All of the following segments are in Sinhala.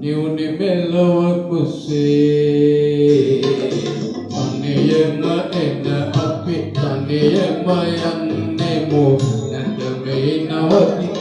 නිවුනි මෙලොව කුසේ තනියම එන අපි තනියම යන්නෙමු නැත මේ නවතින්නේ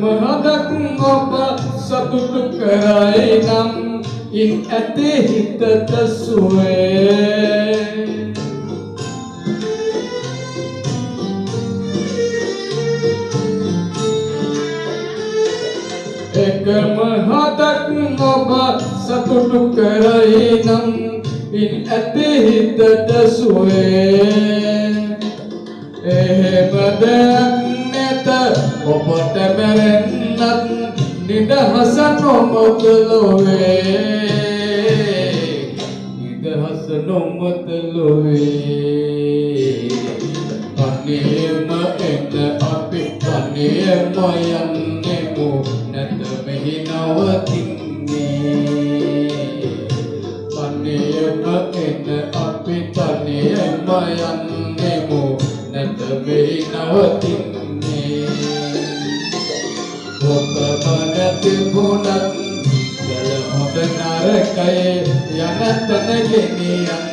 මහදක් ඔබ සතුටු කරයි නම් ඉන් ඇති හිතට සුවේ එක මහදක් ඔබ සතුටු කරයි නම් ඉන් ඇති හිතට සුවේ එහෙම දෙයක් නැත ඔබට මැරෙන්නත් නිදහස නොමත ලොවේ නිදහස නොමත ලොවේ තනියම එන අපි තනියම යන්නෙමු නැත මෙහි නවතින්නේ තනියම එන අපි තනියම යන්නෙමු නැත මෙහි නවතින්නේ ඔබ නැතිවුණත් ගල හොඳ නරකය යන තැන ගෙනියන්න